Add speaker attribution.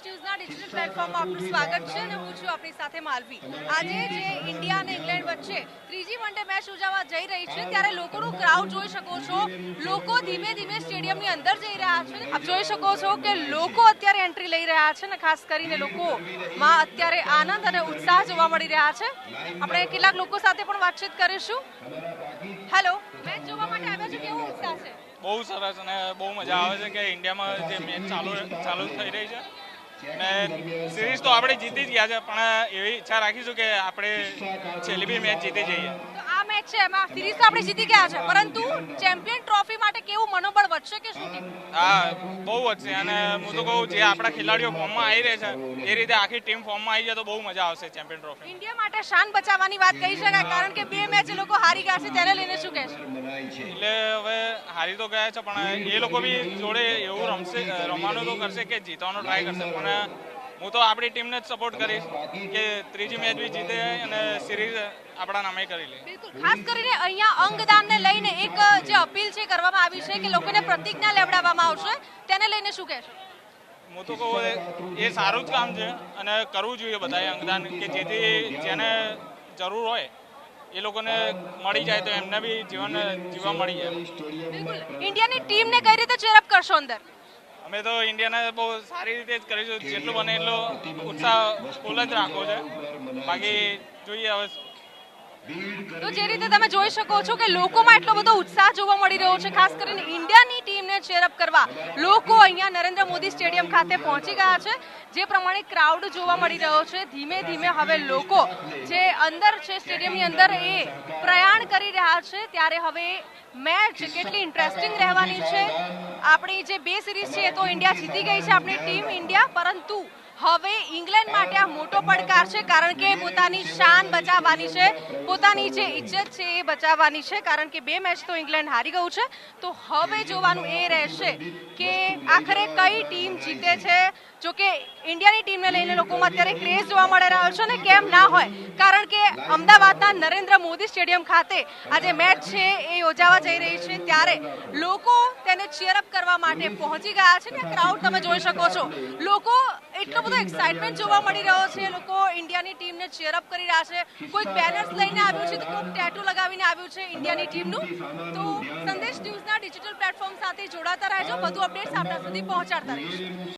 Speaker 1: ન્યૂઝના digital પ્લેટફોર્મમાં આપનું સ્વાગત છે અને હું છું આપણી સાથે માલવી. આજે જે ઇન્ડિયા અને ઇંગ્લેન્ડ વચ્ચે ત્રીજી વન ડે મેચ ઉજવવા જઈ રહી છે ત્યારે લોકોનું ક્રાઉડ જોઈ શકો છો. લોકો ધીમે ધીમે સ્ટેડિયમની અંદર જઈ રહ્યા છે. આપ જોઈ શકો છો કે લોકો અત્યારે એન્ટ્રી લઈ રહ્યા છે અને ખાસ કરીને લોકોમાં અત્યારે આનંદ અને ઉત્સાહ જોવા મળી રહ્યા છે. આપણે કેટલાક લોકો સાથે પણ વાતચીત કરીશું. હેલો, મેચ જોવા માટે આવ્યા છો, કેવો ઉત્સાહ છે?
Speaker 2: બહુ સરસ અને બહુ મજા આવે છે કે ઇન્ડિયામાં જે મેચ ચાલુ થઈ રહી છે અને સિરીઝ તો આપણે જીતી જ ગયા છે, પણ એવી ઈચ્છા રાખીશું કે આપણે છેલ્લી બી મેચ જીતી જઈએ.
Speaker 1: તો આ મેચ છે એમાં સિરીઝ તો આપણે જીતી ગયા છે, પરંતુ ચેમ્પિયન ટ્રોફી માટે કેવું મનોબળ વધશે કે શું?
Speaker 2: હા, બહુ વધશે અને હું તો કહું જે આપણા ખેલાડીઓ ફોર્મમાં આવી રહે છે એ રીતે આખી ટીમ ફોર્મમાં આવી જાય તો બહુ મજા આવશે ચેમ્પિયન ટ્રોફી.
Speaker 1: ઇન્ડિયા માટે શાન બચાવવાની વાત કહી શકાય, કારણ કે બે મેચ એ લોકો હારી ગયા છે. તેને લઈને શું કહેશો?
Speaker 2: એટલે હવે હારી તો ગયા છે પણ એ લોકો બી જોડે એવું રમવાનું તો કરશે કે જીતવાનો ટ્રાય કરશે, પણ હું તો આપણી ટીમને જ સપોર્ટ કરીશ કે ત્રીજી મેચ બી જીતે અને સિરીઝ આપણા નામે કરી લે.
Speaker 1: બિલકુલ, ખાસ કરીને અહીંયા અંગદાનને લઈને એક જે અપીલ છે કરવામાં આવી છે કે લોકોને પ્રતિજ્ઞા લેવડાવવામાં આવશે, તેને લઈને શું કહેશો?
Speaker 2: હું તો કહું એ સારું જ કામ છે અને કરવું જોઈએ બધાએ અંગદાન, કે જેથી જેને જરૂર હોય એ લોકોને મળી જાય તો એમને બી જીવન જીવવા મળી જાય.
Speaker 1: બિલકુલ, ઇન્ડિયાની ટીમને કઈ રીતે ચેરઅપ કરશો અંદર?
Speaker 2: અમે તો ઇન્ડિયાને બહુ સારી રીતે જ કરીશું, જેટલું બને એટલો ઉત્સાહ ફૂલ જ રાખવો છે, બાકી જોઈએ હવે.
Speaker 1: તો જે રીતે તમે જોઈ શકો છો કે લોકોમાં એટલો બધો ઉત્સાહ જોવા મળી રહ્યો છે, ખાસ કરીને ઇન્ડિયાની ટીમને ચેરઅપ કરવા લોકો અહીંયા નરેન્દ્ર મોદી સ્ટેડિયમ ખાતે પહોંચી ગયા છે. જે પ્રમાણે ક્રાઉડ જોવા મળી રહ્યો છે, ધીમે ધીમે હવે લોકો જે અંદર છે સ્ટેડિયમની અંદર એ પ્રયાણ કરી રહ્યા છે. ત્યારે હવે મેચ કેટલી ઇન્ટરેસ્ટિંગ રહેવાની છે. આપણી જે બે સિરીઝ છે એ તો ઇન્ડિયા જીતી ગઈ છે, આપણી ટીમ ઇન્ડિયા, પરંતુ હવે ઇંગ્લેન્ડ માટે આ મોટો પડકાર છે, કારણ કે પોતાની શાન બચાવવાની છે, પોતાની જે ઇજ્જત છે એ બચાવવાની છે, કારણ કે બે મેચ તો ઇંગ્લેન્ડ હારી ગયું છે. તો હવે જોવાનું એ રહેશે કે આખરે કઈ ટીમ જીતે છે. જો કે ઇન્ડિયાની ટીમને લઈને લોકોમાં અત્યારે ક્રેઝ જોવા મળી રહ્યો છે ને કેમ ના હોય, કારણ કે અમદાવાદના નરેન્દ્ર મોદી સ્ટેડિયમ ખાતે આ જે મેચ છે એ યોજાવા જઈ રહી છે, ત્યારે લોકો તેને ચીયરઅપ કરવા માટે પહોંચી ગયા છે. ને ક્રાઉડ તમે જોઈ શકો છો, લોકો એટલો બધો એક્સાઇટમેન્ટ જોવા મળી રહ્યો છે. લોકો ઇન્ડિયાની ટીમને ચીયરઅપ કરી રહ્યા છે. કોઈક બેનર્સ લઈને આવ્યું છે, તો કોઈક ટેટુ લગાવીને આવ્યું છે ઇન્ડિયાની ટીમનું. તો સંદેશ ન્યૂઝના ડિજિટલ પ્લેટફોર્મ સાથે જોડાતા રહેજો, વધુ અપડેટ્સ આપણા સુધી પહોંચાડતા રહીશું.